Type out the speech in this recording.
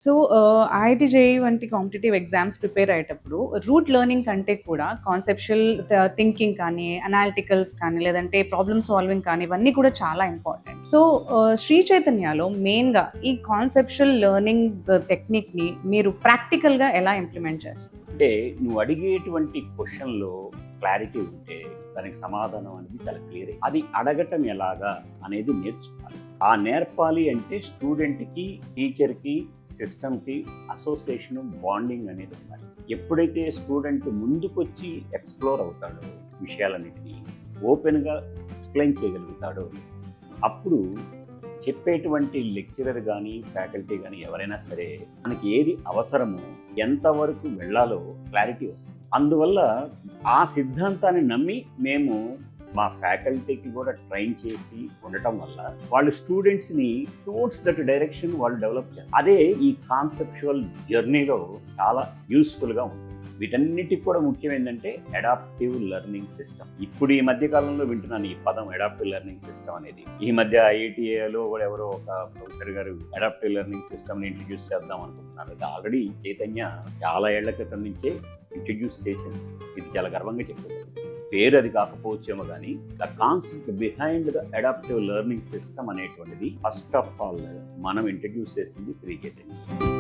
So, IIT JEE వంటి competitive exams prepare అయ్యేటప్పుడు route learning కంటే కూడా కాన్సెప్షువల్ థింకింగ్ కానీ, అనాలిటికల్స్ కానీ, లేదంటే ప్రాబ్లమ్ సాల్వింగ్ కానీ ఇవన్నీ కూడా చాలా ఇంపార్టెంట్. సో, శ్రీ చైతన్యలో మెయిన్‌గా ఈ కాన్సెప్షువల్ లెర్నింగ్ టెక్నిక్‌ని మీరు ప్రాక్టికల్‌గా ఎలా ఇంప్లిమెంట్ చేస్తారు? అంటే నువ్వు అడిగేటువంటి క్వశ్చన్‌లో క్లారిటీ ఉంటే దానికి సమాధానం అనేది చాలా క్లియరే. అది అడగటం ఎలాగా అనేది నేర్చుకోవాలి. ఆ నేర్పాలి అంటే స్టూడెంట్‌కి, టీచర్‌కి, సిస్టమ్‌కి అసోసియేషన్ బాండింగ్ అనేది ఉండాలి. ఎప్పుడైతే స్టూడెంట్ ముందుకొచ్చి ఎక్స్‌ప్లోర్ అవుతాడో విషయాలన్నిటినీ ఓపెన్‌గా ఎక్స్‌ప్లెయిన్ చేయగలుగుతాడో అప్పుడు చెప్పేటువంటి లెక్చరర్ కానీ, ఫ్యాకల్టీ కానీ ఎవరైనా సరే మనకి ఏది అవసరమో, ఎంతవరకు వెళ్ళాలో క్లారిటీ వస్తుంది. అందువల్ల ఆ సిద్ధాంతాన్ని నమ్మి మేము మా ఫ్యాకల్టీకి కూడా ట్రైన్ చేసి ఉండటం వల్ల వాళ్ళు స్టూడెంట్స్ని టువర్డ్స్ దట్ డైరెక్షన్ వాళ్ళు డెవలప్ చేస్తారు. అదే ఈ కాన్సెప్చువల్ జర్నీలో చాలా యూస్ఫుల్గా ఉంటుంది. వీటన్నిటికి కూడా ముఖ్యం ఏంటంటే అడాప్టివ్ లెర్నింగ్ సిస్టమ్. ఇప్పుడు ఈ మధ్య కాలంలో వింటున్నాను ఈ పదం అడాప్టివ్ లెర్నింగ్ సిస్టమ్ అనేది. ఈ మధ్య ఐఐటీఏలో కూడా ఎవరో ఒక ప్రొఫెసర్ గారు అడాప్టివ్ లెర్నింగ్ సిస్టమ్ని ఇంట్రడ్యూస్ చేద్దాం అనుకుంటున్నారు. ఇది ఆల్రెడీ చైతన్య చాలా ఏళ్ల క్రితం నుంచే ఇంట్రడ్యూస్ చేసింది. ఇది చాలా గర్వంగా చెప్పారు. పేరు అది కాకపోవచ్చేమో కానీ the concept behind the adaptive learning system అనేటువంటిది ఫస్ట్ ఆఫ్ ఆల్ మనం ఇంట్రడ్యూస్ చేసింది శ్రీ చైతన్య.